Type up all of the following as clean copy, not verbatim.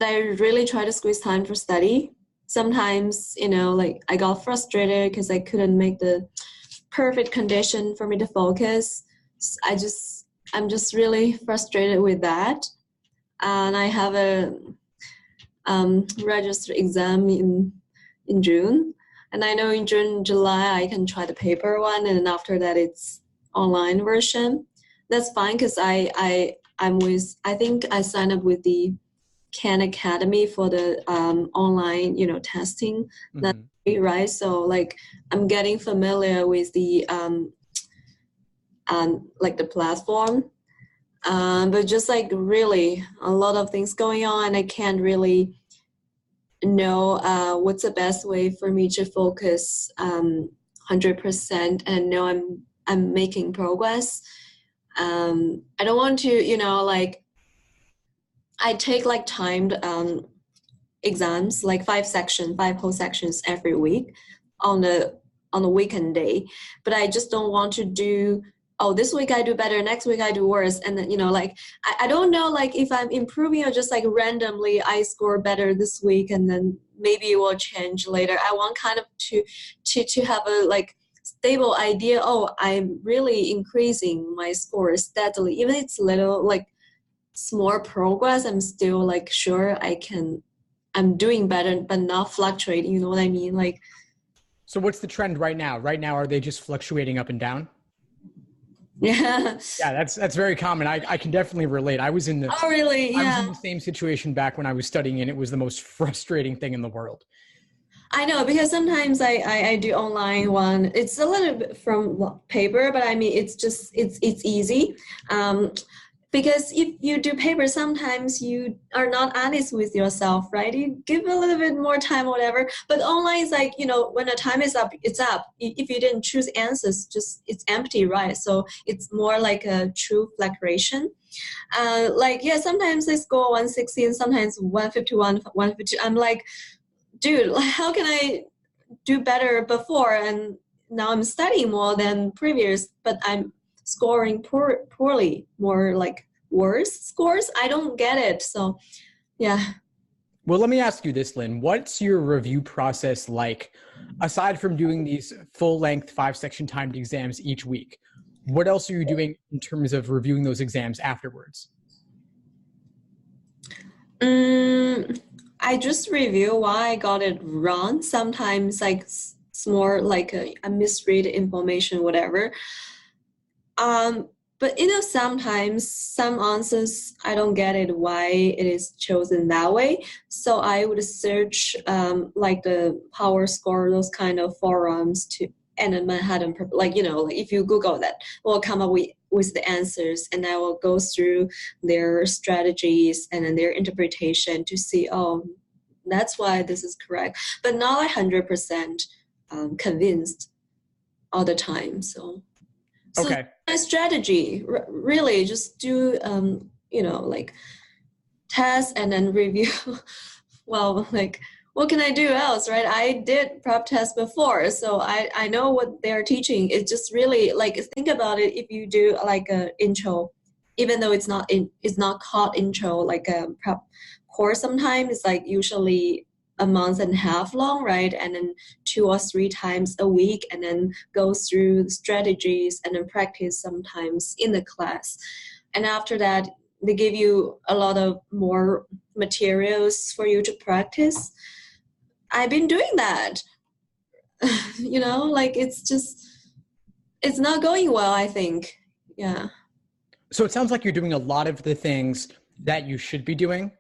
I really try to squeeze time for study. Sometimes, like I got frustrated because I couldn't make the perfect condition for me to focus. I'm just really frustrated with that. And I have a register exam in June. And I know in June, July, I can try the paper one. And then after that, it's online version. That's fine because I think I signed up with the Khan Academy for the online, testing. That's right. So like I'm getting familiar with the like the platform. But just like really a lot of things going on, I can't really know what's the best way for me to focus 100% and know I'm making progress. I don't want to, like I take like timed exams, like 5 whole sections every week on the weekend day. But I just don't want to do, this week I do better, next week I do worse. And then, like, I don't know, like, if I'm improving or just, like, randomly I score better this week and then maybe it will change later. I want kind of to have a, like, stable idea, I'm really increasing my score steadily. Even it's little, like, small progress, I'm still, like, sure I'm doing better, but not fluctuating, you know what I mean? Like. So what's the trend right now? Right now, are they just fluctuating up and down? Yeah. Yeah, that's very common. I can definitely relate. I was in the really? Yeah. I was in the same situation back when I was studying, and it was the most frustrating thing in the world. I know, because sometimes I do online one. It's a little bit from paper, but I mean it's easy. Because if you do paper, sometimes you are not honest with yourself, right? You give a little bit more time or whatever. But online is like, when the time is up, it's up. If you didn't choose answers, it's empty, right? So it's more like a true fluctuation. Sometimes I score 160 and sometimes 151, 152. I'm like, dude, how can I do better before? And now I'm studying more than previous, but I'm scoring poorly, more like worse scores. I don't get it. So, yeah. Well, let me ask you this, Lynn. What's your review process like? Aside from doing these full-length 5-section timed exams each week, what else are you doing in terms of reviewing those exams afterwards? I just review why I got it wrong. Sometimes like it's more like a misread information, whatever. But sometimes some answers I don't get it why it is chosen that way. So I would search like the Power Score, those kind of forums and then Manhattan, like if you Google that, will come up with the answers, and I will go through their strategies and then their interpretation to see, that's why this is correct. But not 100% convinced all the time. So okay. My strategy, really, just do, like test and then review. Well, like, what can I do else, right? I did prep tests before, so I know what they're teaching. It's just really, like, think about it. If you do like a intro, even though it's not called intro, like a prep course, sometimes it's like usually a month and a half long, right? And then 2 or 3 times a week, and then go through the strategies and then practice sometimes in the class. And after that, they give you a lot of more materials for you to practice. I've been doing that. Like it's not going well, I think. Yeah. So it sounds like you're doing a lot of the things that you should be doing,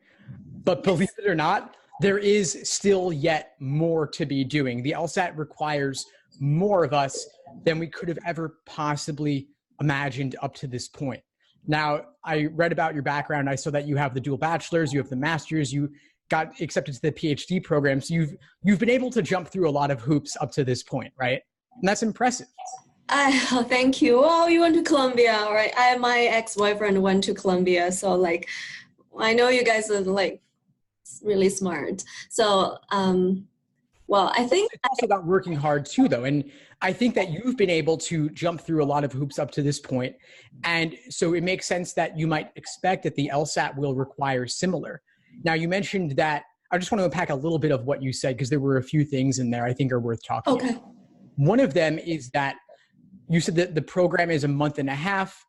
but believe it or not, there is still yet more to be doing. The LSAT requires more of us than we could have ever possibly imagined up to this point. Now, I read about your background. I saw that you have the dual bachelor's, you have the master's, you got accepted to the PhD program. So you've been able to jump through a lot of hoops up to this point, right? And that's impressive. Thank you. Oh, you went to Columbia, all right? My ex-boyfriend went to Columbia, so like, I know you guys are like really smart. So, I think it's also about working hard too, though. And I think that you've been able to jump through a lot of hoops up to this point. And so it makes sense that you might expect that the LSAT will require similar. Now, you mentioned that, I just want to unpack a little bit of what you said, because there were a few things in there I think are worth talking about. One of them is that you said that the program is a month and a half,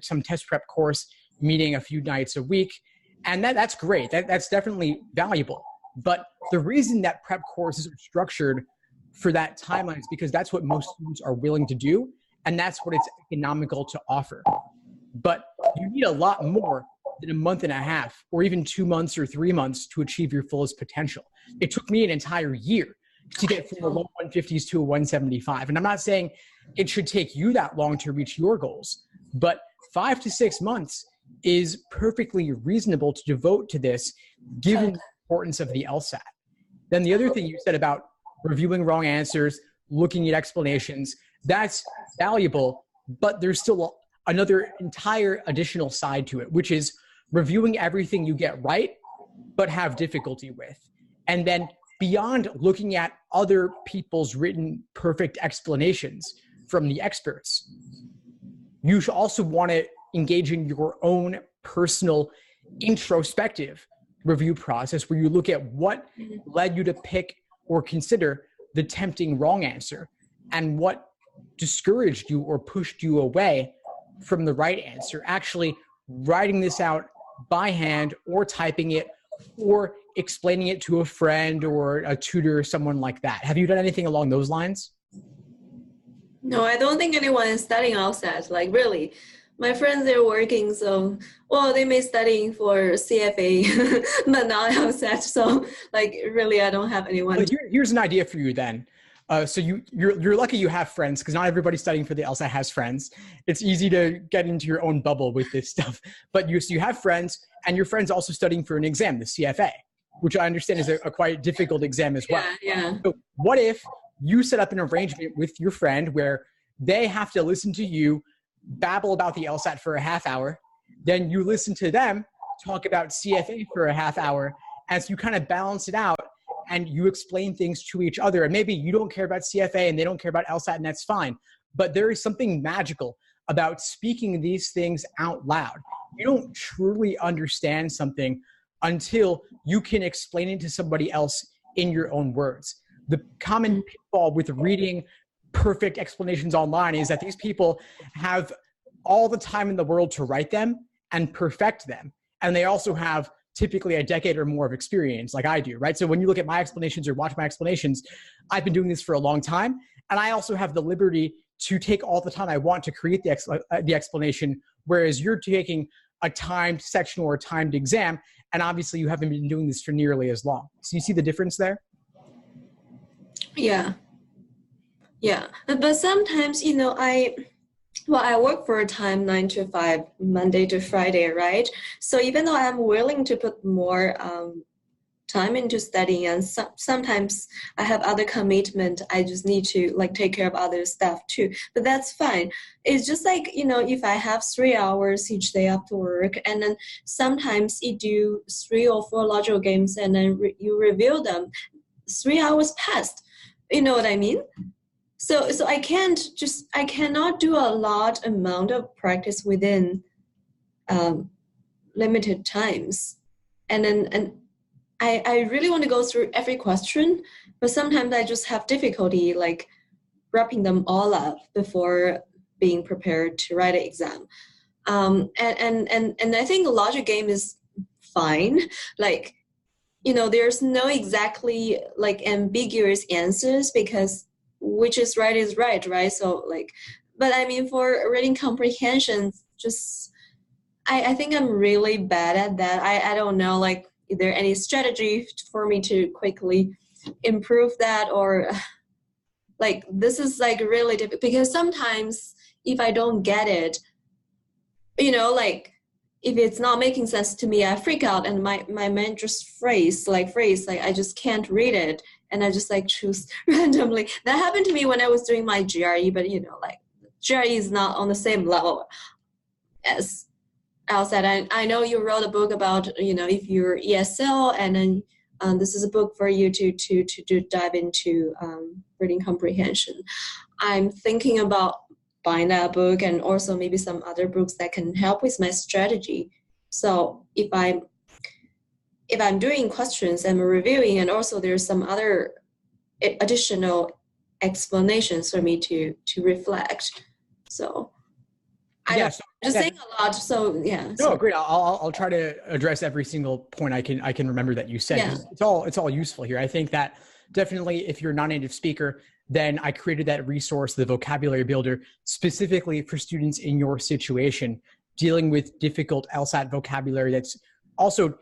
some test prep course, meeting a few nights a week. And that's great. That's definitely valuable. But the reason that prep courses are structured for that timeline is because that's what most students are willing to do. And that's what it's economical to offer. But you need a lot more than a month and a half, or even 2 months or 3 months to achieve your fullest potential. It took me an entire year to get from a low 150s to a 175. And I'm not saying it should take you that long to reach your goals, but 5 to 6 months is perfectly reasonable to devote to this, given the importance of the LSAT. Then the other thing you said about reviewing wrong answers, looking at explanations, that's valuable, but there's still another entire additional side to it, which is reviewing everything you get right, but have difficulty with. And then beyond looking at other people's written perfect explanations from the experts, you should also want to engage in your own personal introspective review process, where you look at what led you to pick or consider the tempting wrong answer, and what discouraged you or pushed you away from the right answer. Actually writing this out by hand, or typing it, or explaining it to a friend or a tutor or someone like that. Have you done anything along those lines? No, I don't think anyone is studying LSAT. Like, really, my friends, they're working, so, well, they may studying for CFA, but not LSAT. So, like, really, I don't have anyone. Well, here's an idea for you then. So you're lucky you have friends, because not everybody studying for the LSAT has friends. It's easy to get into your own bubble with this stuff. But you have friends, and your friends also studying for an exam, the CFA, which I understand is a quite difficult exam as well. Yeah. So what if you set up an arrangement with your friend where they have to listen to you babble about the LSAT for a half hour, then you listen to them talk about CFA for a half hour, as you kind of balance it out, and you explain things to each other. And maybe you don't care about CFA and they don't care about LSAT, and that's fine. But there is something magical about speaking these things out loud. You don't truly understand something until you can explain it to somebody else in your own words. The common pitfall with reading perfect explanations online is that these people have all the time in the world to write them and perfect them. And they also have typically a decade or more of experience, like I do, right? So when you look at my explanations or watch my explanations, I've been doing this for a long time. And I also have the liberty to take all the time I want to create the explanation, whereas you're taking a timed section or a timed exam, and obviously you haven't been doing this for nearly as long. So you see the difference there? Yeah. But sometimes, I work for a time 9 to 5, Monday to Friday, right? So even though I'm willing to put more time into studying, and sometimes I have other commitment, I just need to take care of other stuff too. But that's fine. It's just if I have 3 hours each day after work, and then sometimes you do 3 or 4 logical games, and then you review them, 3 hours passed. You know what I mean? So I cannot do a large amount of practice within limited times. And I really want to go through every question, but sometimes I just have difficulty wrapping them all up before being prepared to write an exam. And I think the logic game is fine. There's no exactly ambiguous answers, because which is right, right? So but I mean, for reading comprehension, I think I'm really bad at that. I don't know, is there any strategy for me to quickly improve that, or this is really difficult, because sometimes if I don't get it, if it's not making sense to me, I freak out, and my mind just freeze, I just can't read it, and I just choose randomly. That happened to me when I was doing my GRE, but GRE is not on the same level as LSAT. I know you wrote a book about, if you're ESL, and then this is a book for you to dive into reading comprehension. I'm thinking about buying that book, and also maybe some other books that can help with my strategy. So if I'm if I'm doing questions, I'm reviewing, and also there's some other additional explanations for me to reflect. So I Yeah, don't, so, just yeah, saying a lot. So yeah. no, So great. I'll try to address every single point I can remember that you said. yeah. 'Cause it's all useful here. I think that definitely if you're a non-native speaker, then I created that resource, the vocabulary builder, specifically for students in your situation dealing with difficult LSAT vocabulary that's also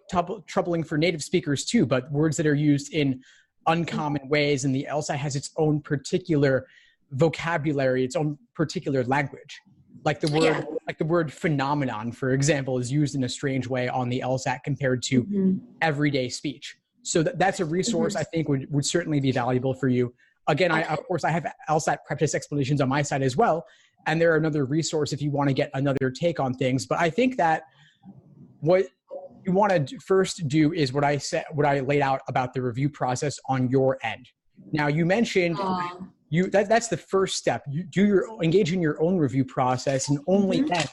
troubling for native speakers too, but words that are used in uncommon ways, and the LSAT has its own particular vocabulary, its own particular language. Yeah. Like the word phenomenon, for example, is used in a strange way on the LSAT compared to everyday speech. So that's a resource I think would certainly be valuable for you. Again, of course, I have LSAT practice explanations on my side as well. And they're another resource if you want to get another take on things. But I think that what you want to first do is what I laid out about the review process on your end. Now, you mentioned that's the first step. You engage in your own review process, and only then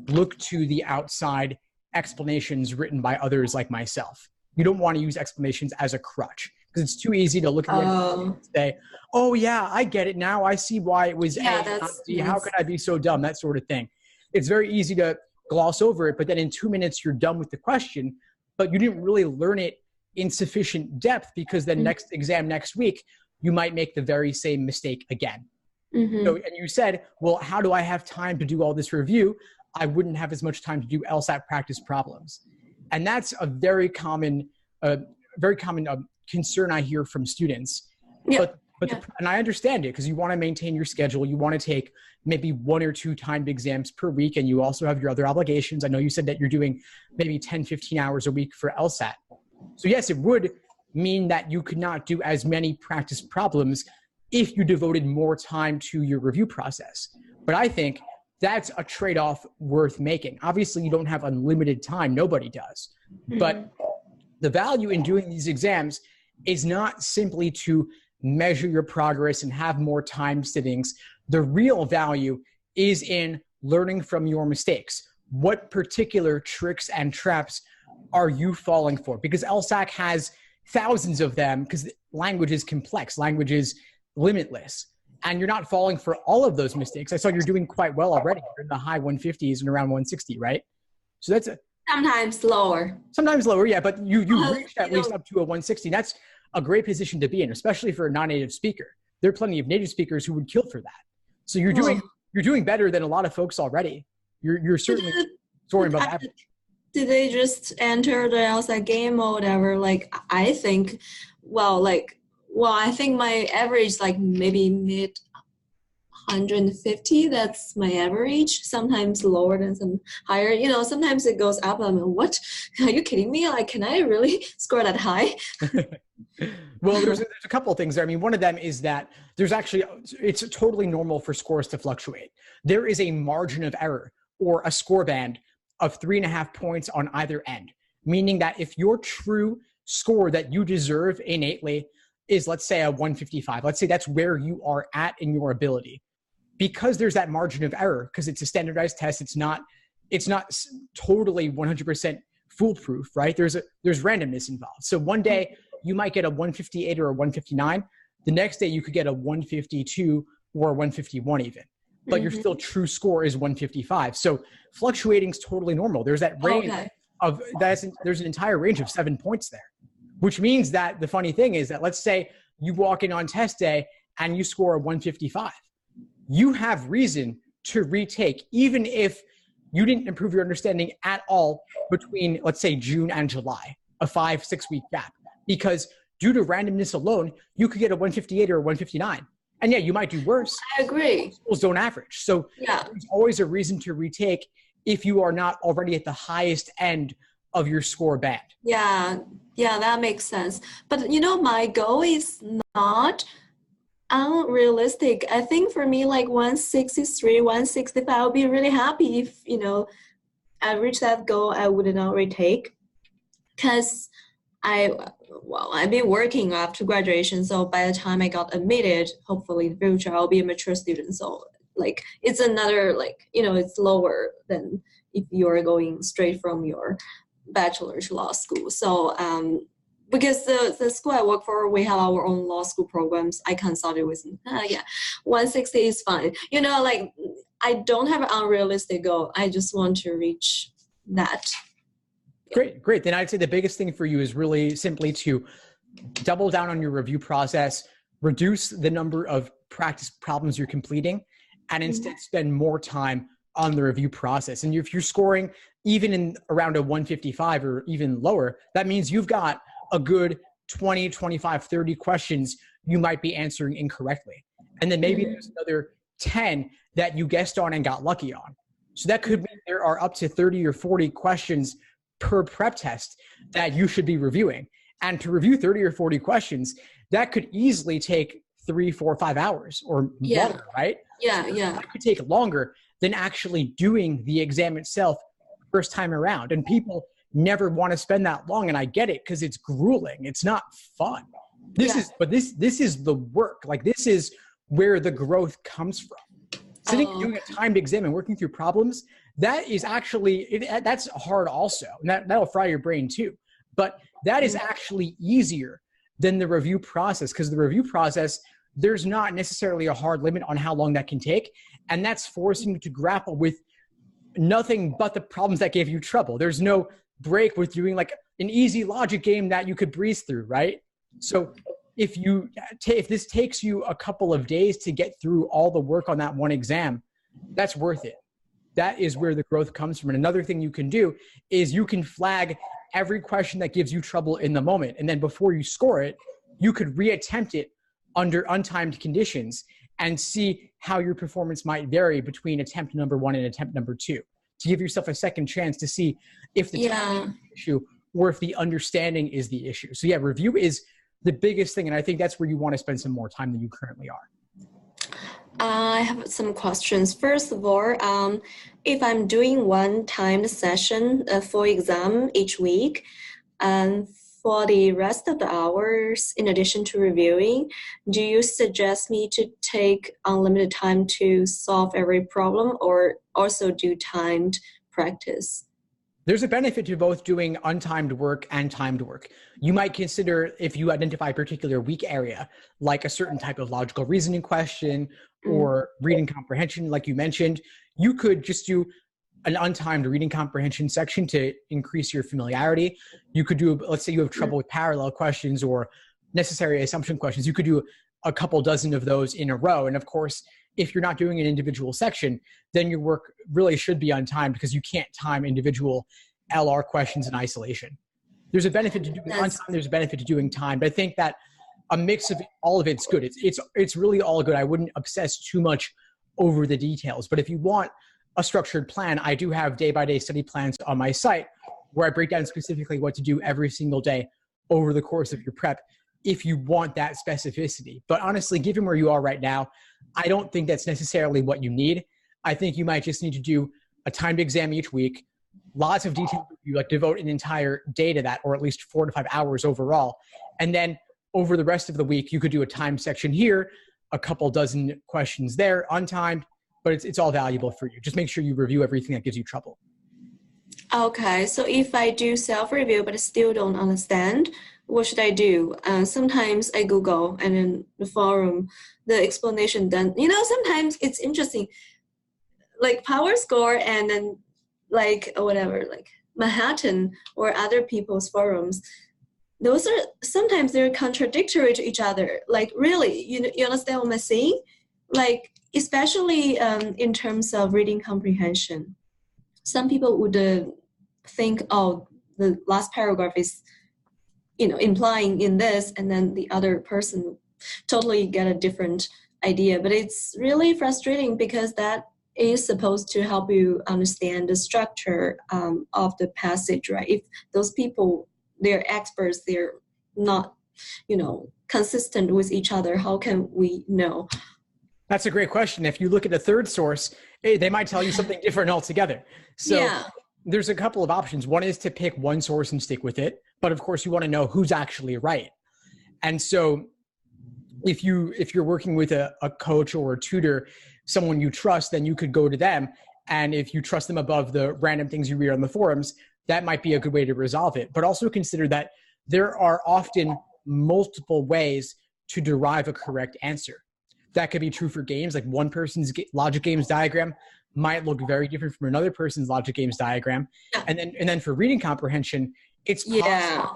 look to the outside explanations written by others like myself. You don't want to use explanations as a crutch, because it's too easy to look at the and say, oh yeah, I get it now. I see why it was A, not D. How could I be so dumb? That sort of thing. It's very easy to gloss over it, but then in 2 minutes you're done with the question, but you didn't really learn it in sufficient depth, because then next exam next week, you might make the very same mistake again. So, and you said, well, how do I have time to do all this review? I wouldn't have as much time to do LSAT practice problems. And that's a very common concern I hear from students. And I understand it, because you want to maintain your schedule. You want to take maybe 1 or 2 timed exams per week, and you also have your other obligations. I know you said that you're doing maybe 10, 15 hours a week for LSAT. So yes, it would mean that you could not do as many practice problems if you devoted more time to your review process. But I think that's a trade-off worth making. Obviously, you don't have unlimited time. Nobody does. But the value in doing these exams is not simply to measure your progress and have more time sittings. The real value is in learning from your mistakes. What particular tricks and traps are you falling for? Because LSAC has thousands of them, because language is complex, language is limitless, and you're not falling for all of those mistakes. I saw you're doing quite well already. You're in the high 150s and around 160, right? So that's sometimes lower. Sometimes lower, yeah, but you reached at least up to a 160. That's a great position to be in, especially for a non-native speaker. There are plenty of native speakers who would kill for that. So you're doing better than a lot of folks already. You're certainly soaring above average. Did they just enter the LSAT game or whatever? Like, I think, I think my average, like maybe mid 150. That's my average. Sometimes lower than some higher. You know, sometimes it goes up. I'm like, what? Are you kidding me? Like, can I really score that high? Well, there's a couple of things there. I mean, one of them is that it's totally normal for scores to fluctuate. There is a margin of error, or a score band of 3.5 points on either end, meaning that if your true score that you deserve innately is, let's say, a 155, let's say that's where you are at in your ability, because there's that margin of error, because it's a standardized test, it's not totally 100% foolproof, right? There's randomness involved. So one day you might get a 158 or a 159. The next day you could get a 152 or a 151 even. But your still true score is 155. So fluctuating is totally normal. There's that range there's an entire range of 7 points there, which means that the funny thing is that, let's say you walk in on test day and you score a 155. You have reason to retake, even if you didn't improve your understanding at all between, let's say, June and July, a 5-6 week gap, because due to randomness alone, you could get a 158 or a 159. And yeah, you might do worse. I agree. Schools don't average. So there's always a reason to retake if you are not already at the highest end of your score band. Yeah, that makes sense. But my goal is not unrealistic. I think for me, like 163, 165, I'll be really happy if, I reach that goal. I would not retake, because I've been working after graduation, so by the time I got admitted, hopefully in the future, I'll be a mature student. So it's another, it's lower than if you're going straight from your bachelor's law school. So because the school I work for, we have our own law school programs. I consulted with 160 is fine. You know, like I don't have an unrealistic goal. I just want to reach that. Great. Then I'd say the biggest thing for you is really simply to double down on your review process, reduce the number of practice problems you're completing, and instead spend more time on the review process. And if you're scoring even in around a 155 or even lower, that means you've got a good 20, 25, 30 questions you might be answering incorrectly. And then maybe there's another 10 that you guessed on and got lucky on. So that could mean there are up to 30 or 40 questions per prep test that you should be reviewing. And to review 30 or 40 questions, that could easily take 3, 4, 5 hours or longer, right? Yeah. It could take longer than actually doing the exam itself first time around. And people never want to spend that long. And I get it because it's grueling. It's not fun. This is the work. Like this is where the growth comes from. Sitting and doing a timed exam and working through problems, that is actually, that's hard also. And that'll fry your brain too. But that is actually easier than the review process, because the review process, there's not necessarily a hard limit on how long that can take. And that's forcing you to grapple with nothing but the problems that gave you trouble. There's no break with doing like an easy logic game that you could breeze through, right? So if this takes you a couple of days to get through all the work on that one exam, that's worth it. That is where the growth comes from. And another thing you can do is you can flag every question that gives you trouble in the moment. And then before you score it, you could reattempt it under untimed conditions and see how your performance might vary between attempt number 1 and attempt number 2, to give yourself a second chance to see if the time is the issue or if the understanding is the issue. So review is the biggest thing. And I think that's where you want to spend some more time than you currently are. I have some questions. First of all, if I'm doing one timed session for exam each week, and for the rest of the hours, in addition to reviewing, do you suggest me to take unlimited time to solve every problem or also do timed practice? There's a benefit to both doing untimed work and timed work. You might consider, if you identify a particular weak area, like a certain type of logical reasoning question or reading comprehension, like you mentioned, you could just do an untimed reading comprehension section to increase your familiarity. You could do, let's say you have trouble with parallel questions or necessary assumption questions. You could do a couple dozen of those in a row. And of course, if you're not doing an individual section, then your work really should be untimed because you can't time individual LR questions in isolation. There's a benefit to doing untimed, there's a benefit to doing timed. I think that a mix of all of it's good. It's really all good. I wouldn't obsess too much over the details. But if you want a structured plan, I do have day-by-day study plans on my site where I break down specifically what to do every single day over the course of your prep if you want that specificity. But honestly, given where you are right now, I don't think that's necessarily what you need. I think you might just need to do a timed exam each week, lots of detail, you like devote an entire day to that, or at least 4 to 5 hours overall. And then over the rest of the week, you could do a timed section here, a couple dozen questions there, untimed, but it's all valuable for you. Just make sure you review everything that gives you trouble. Okay, so if I do self-review but I still don't understand, what should I do? Sometimes I Google and in the forum, the explanation done. Sometimes it's interesting, like PowerScore and then like whatever, like Manhattan or other people's forums. Those are sometimes they're contradictory to each other. Like really, you understand what I'm saying? Like especially in terms of reading comprehension, some people would think, oh, the last paragraph is, implying in this, and then the other person totally get a different idea. But it's really frustrating because that is supposed to help you understand the structure of the passage, right? If those people, they're experts, they're not, consistent with each other, how can we know? That's a great question. If you look at a third source, they might tell you something different altogether. So there's a couple of options. One is to pick one source and stick with it. But of course, you want to know who's actually right. And so if you're working with a coach or a tutor, someone you trust, then you could go to them. And if you trust them above the random things you read on the forums, that might be a good way to resolve it. But also consider that there are often multiple ways to derive a correct answer. That could be true for games, like one person's logic games diagram might look very different from another person's logic games diagram. And then for reading comprehension, it's possible that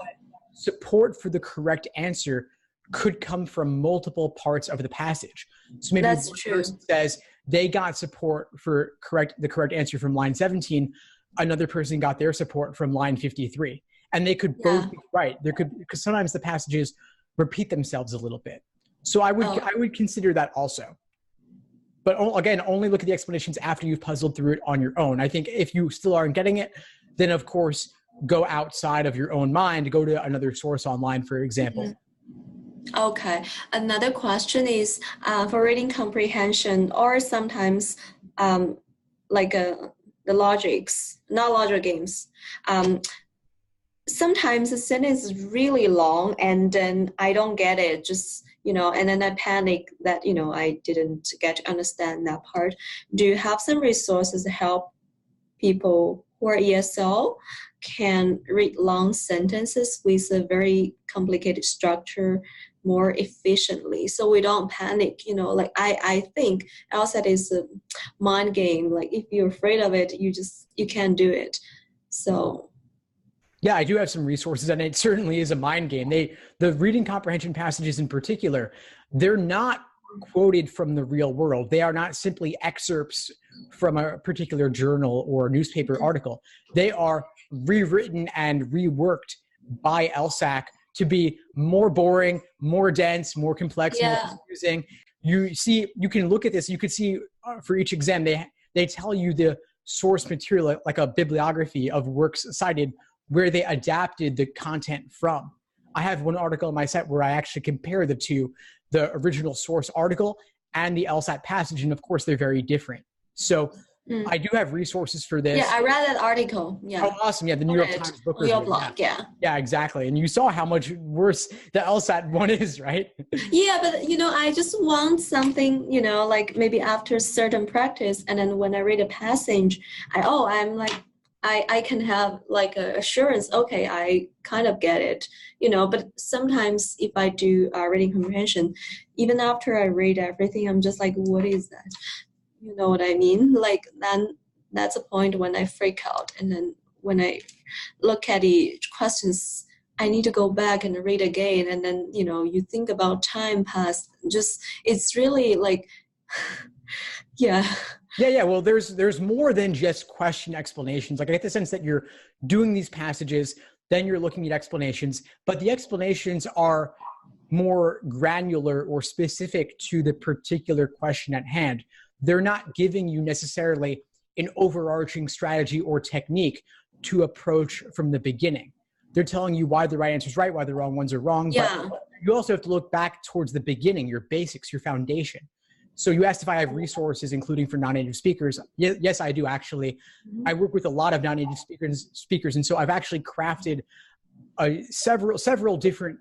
support for the correct answer could come from multiple parts of the passage. So maybe one person says they got support for the correct answer from line 17, another person got their support from line 53. And they could both be right. Because sometimes the passages repeat themselves a little bit. So I would consider that also. But again, only look at the explanations after you've puzzled through it on your own. I think if you still aren't getting it, then of course, go outside of your own mind, go to another source online, for example. Okay. Another question is for reading comprehension, or sometimes like the logics, not logic games. Sometimes the sentence is really long and then I don't get it, just, and then I panic that, I didn't get to understand that part. Do you have some resources to help people who are ESL can read long sentences with a very complicated structure more efficiently, so we don't panic? Like I think LSAT is a mind game. Like if you're afraid of it, you can't do it. So yeah, I do have some resources, and it certainly is a mind game. The reading comprehension passages in particular, they're not quoted from the real world. They are not simply excerpts from a particular journal or newspaper article. They are rewritten and reworked by LSAC to be more boring, more dense, more complex, more confusing. You can look at this. You could see for each exam, they tell you the source material, like a bibliography of works cited, where they adapted the content from. I have one article on my site where I actually compare the two, the original source article and the LSAT passage, and of course they're very different. So I do have resources for this. Yeah, I read that article. Yeah. Oh, awesome. Yeah, the New York Times book review. Your blog, yeah. Yeah, exactly. And you saw how much worse the LSAT one is, right? Yeah, but I just want something, like maybe after certain practice, and then when I read a passage, I'm like, I can have like a assurance, okay, I kind of get it, but sometimes if I do reading comprehension, even after I read everything, I'm just like, what is that? You know what I mean? Like then that's a point when I freak out. And then when I look at the questions, I need to go back and read again. And then, you think about time passed, just, it's really like, yeah. Yeah. Well, there's more than just question explanations. Like I get the sense that you're doing these passages, then you're looking at explanations, but the explanations are more granular or specific to the particular question at hand. They're not giving you necessarily an overarching strategy or technique to approach from the beginning. They're telling you why the right answer is right, why the wrong ones are wrong. Yeah. But you also have to look back towards the beginning, your basics, your foundation. So you asked if I have resources, including for non-native speakers. Yes, I do actually. I work with a lot of non-native speakers, and so I've actually crafted several different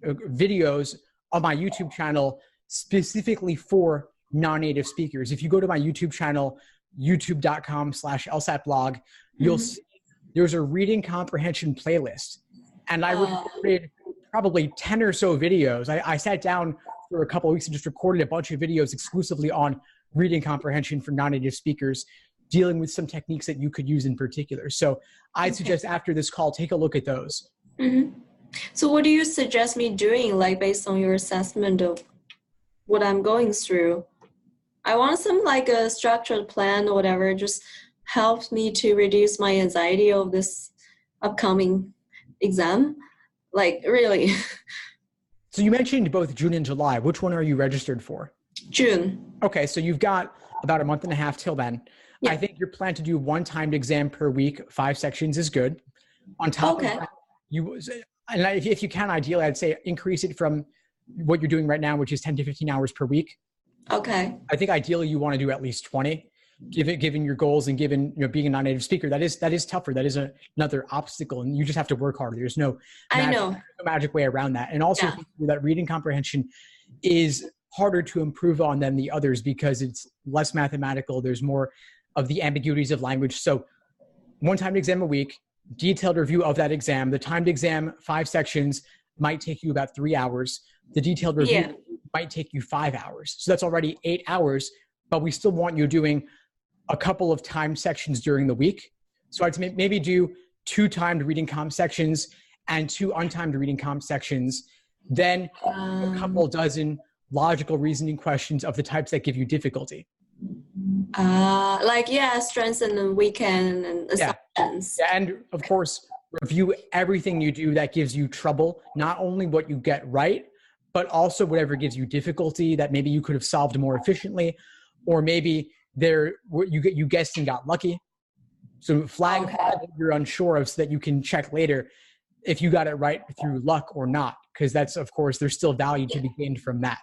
videos on my YouTube channel specifically for non-native speakers. If you go to my YouTube channel, youtube.com/LSATblog, you'll see there's a reading comprehension playlist. And I recorded probably 10 or so videos. I sat down for a couple of weeks and just recorded a bunch of videos exclusively on reading comprehension for non-native speakers, dealing with some techniques that you could use in particular. So I'd suggest after this call, take a look at those. So what do you suggest me doing, like based on your assessment of what I'm going through? I want some like a structured plan or whatever, just helps me to reduce my anxiety of this upcoming exam. Like really. So you mentioned both June and July. Which one are you registered for? June. Okay, so you've got about a month and a half till then. Yeah. I think your plan to do one timed exam per week, 5 sections is good. On top of that, if you can, ideally, I'd say increase it from what you're doing right now, which is 10 to 15 hours per week. Okay. I think ideally you want to do at least 20, given your goals and given being a non-native speaker. That is tougher. That is another obstacle, and you just have to work harder. There's no magic way around that. And also that reading comprehension is harder to improve on than the others because it's less mathematical. There's more of the ambiguities of language. So one time exam a week, detailed review of that exam. The timed exam, 5 sections, might take you about 3 hours. The detailed review might take you 5 hours. So that's already 8 hours, but we still want you doing a couple of timed sections during the week. So I'd maybe do 2 timed reading comp sections and 2 untimed reading comp sections, then a couple dozen logical reasoning questions of the types that give you difficulty. Strengths and weekend and assumptions. Yeah, and of course, review everything you do that gives you trouble, not only what you get right, but also whatever gives you difficulty that maybe you could have solved more efficiently, or maybe you guessed and got lucky. So flag what you're unsure of so that you can check later if you got it right through luck or not, because that's, of course, there's still value to be gained from that.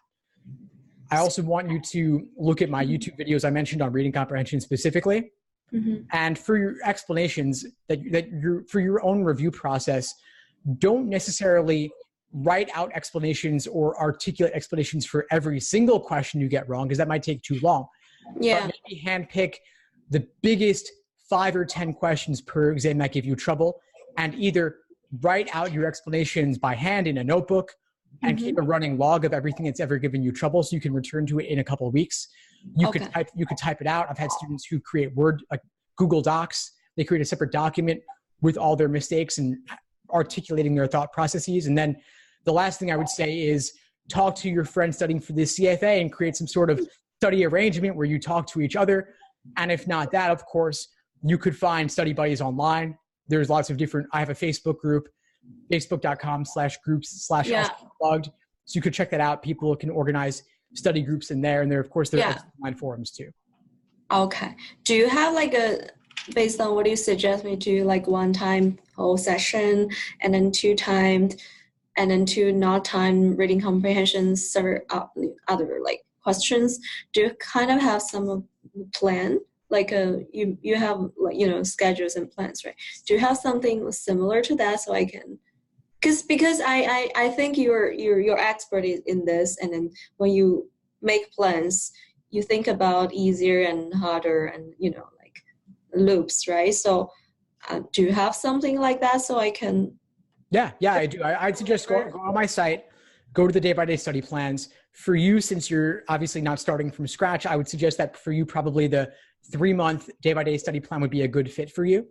I also want you to look at my YouTube videos I mentioned on reading comprehension specifically. And for your explanations for your own review process, don't necessarily write out explanations or articulate explanations for every single question you get wrong, because that might take too long. But maybe handpick the biggest 5 or 10 questions per exam that give you trouble, and either write out your explanations by hand in a notebook and keep a running log of everything that's ever given you trouble so you can return to it in a couple of weeks. You could type it out. I've had students who create Google Docs. They create a separate document with all their mistakes and articulating their thought processes. And then the last thing I would say is talk to your friend studying for the CFA and create some sort of study arrangement where you talk to each other. And if not that, of course, you could find study buddies online. There's lots of I have a Facebook group, facebook.com/groups/unplugged. So you could check that out. People can organize study groups in there. And there, of course, there are online forums too. Okay. Do you have based on what you suggest me do, one time whole session and then 2 timed and then 2 not timed reading comprehensions, other questions? Do you kind of have some plan? You have schedules and plans, right? Do you have something similar to that so I can? Because I think you're expert in this, and then when you make plans, you think about easier and harder and loops, right? So do you have something like that so I can? Yeah, I do. I'd suggest go on my site, go to the day-by-day study plans. For you, since you're obviously not starting from scratch, I would suggest that for you, probably the 3-month day-by-day study plan would be a good fit for you.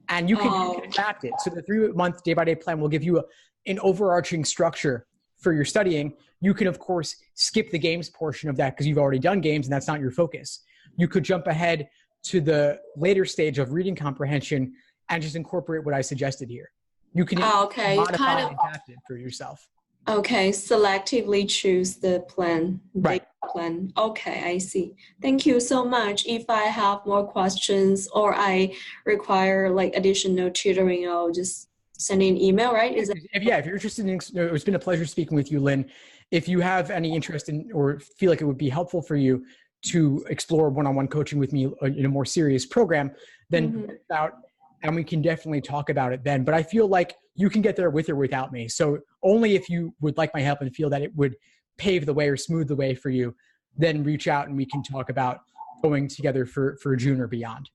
And you can adapt it. So the 3-month day-by-day plan will give you an overarching structure for your studying. You can, of course, skip the games portion of that because you've already done games and that's not your focus. You could jump ahead to the later stage of reading comprehension and just incorporate what I suggested here. You can modify and adapt it for yourself. Okay, selectively choose the plan. Right. Plan. Okay, I see. Thank you so much. If I have more questions or I require additional tutoring, I'll just send an email, right? If you're interested in, it's been a pleasure speaking with you, Lynn. If you have any interest in or feel like it would be helpful for you to explore one-on-one coaching with me in a more serious program, then reach out and we can definitely talk about it then. But I feel like you can get there with or without me. So only if you would like my help and feel that it would pave the way or smooth the way for you, then reach out and we can talk about going together for June or beyond.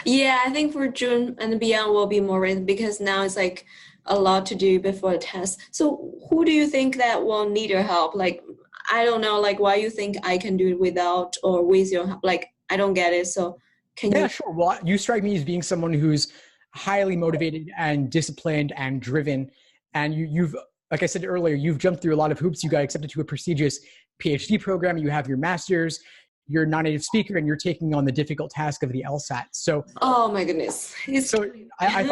Yeah, I think for June and beyond will be more ready because now it's a lot to do before the test. So who do you think that will need your help? I don't know, why you think I can do it without or with your help? I don't get it. So can you? Yeah, sure. Well, you strike me as being someone who's highly motivated and disciplined and driven. And you've, like I said earlier, you've jumped through a lot of hoops. You got accepted to a prestigious PhD program. You have your master's. You're a non-native speaker, and you're taking on the difficult task of the LSAT. So, oh my goodness! I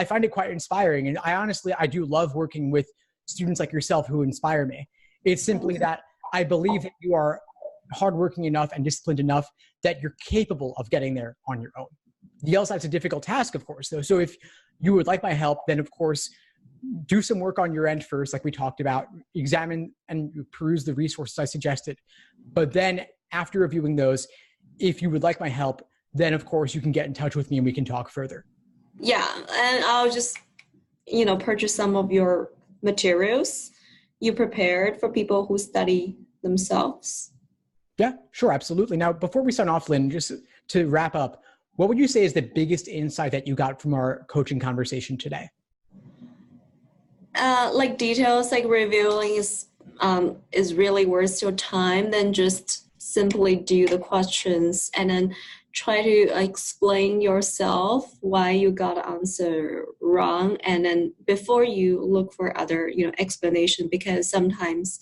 find it quite inspiring, and I do love working with students like yourself who inspire me. It's simply that I believe that you are hardworking enough and disciplined enough that you're capable of getting there on your own. The LSAT's a difficult task, of course, though. So if you would like my help, then of course, do some work on your end first, like we talked about, examine and peruse the resources I suggested. But then after reviewing those, if you would like my help, then of course you can get in touch with me and we can talk further. Yeah. And I'll just, purchase some of your materials you prepared for people who study themselves. Yeah, sure. Absolutely. Now, before we sign off, Lynn, just to wrap up, what would you say is the biggest insight that you got from our coaching conversation today? Like details, like reviewing is really worth your time than just simply do the questions and then try to explain yourself why you got the answer wrong, and then before you look for other explanation, because sometimes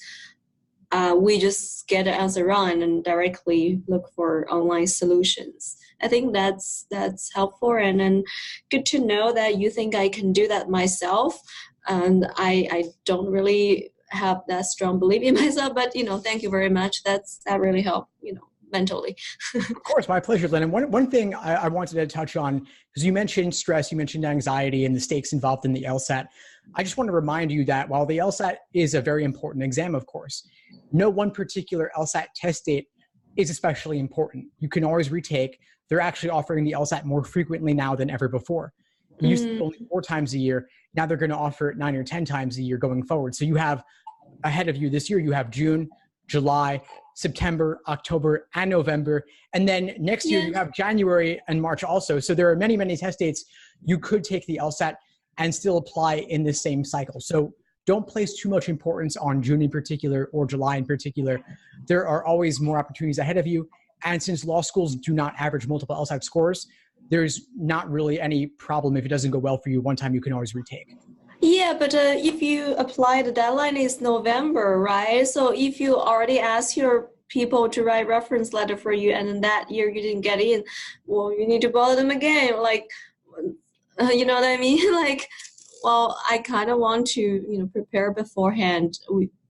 we just get the answer wrong and then directly look for online solutions. I think that's helpful, and then good to know that you think I can do that myself. And I don't really have that strong belief in myself, but thank you very much. That really helped, mentally. Of course, my pleasure, Lynn. And one thing I wanted to touch on, because you mentioned stress, you mentioned anxiety and the stakes involved in the LSAT. I just want to remind you that while the LSAT is a very important exam, of course, no one particular LSAT test date is especially important. You can always retake. They're actually offering the LSAT more frequently now than ever before. It used to be only 4 times a year. Now they're going to offer it 9 or 10 times a year going forward. So you have ahead of you this year, you have June, July, September, October, and November. And then next year you have January and March also. So there are many, many test dates. You could take the LSAT and still apply in the same cycle. So don't place too much importance on June in particular or July in particular. There are always more opportunities ahead of you. And since law schools do not average multiple LSAT scores, there's not really any problem. If it doesn't go well for you one time, you can always retake. Yeah, but if you apply, the deadline is November, right? So if you already asked your people to write reference letter for you and then that year you didn't get in, well, you need to bother them again. Like, you know what I mean? Like, well, I kind of want to, prepare beforehand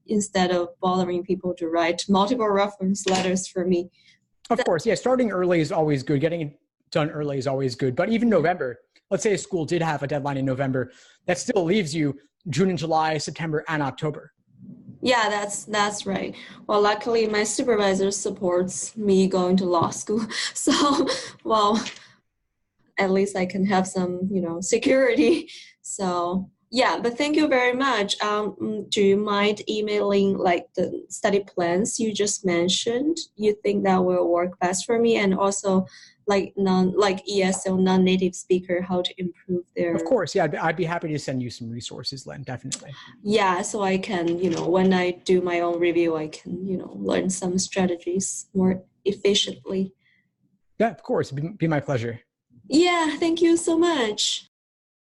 instead of bothering people to write multiple reference letters for me. Of course, yeah, starting early is always good. Getting it done early is always good. But even November, let's say a school did have a deadline in November, that still leaves you June and July, September, and October. Yeah, that's right. Well, luckily my supervisor supports me going to law school. So, well, at least I can have some, security. So, yeah, but thank you very much. Do you mind emailing like the study plans you just mentioned? You think that will work best for me, and also like ESL non-native speaker, how to improve their. Of course, yeah, I'd be happy to send you some resources, Len, definitely. Yeah, so I can, when I do my own review, I can, learn some strategies more efficiently. Yeah, of course, it'd be my pleasure. Yeah, thank you so much.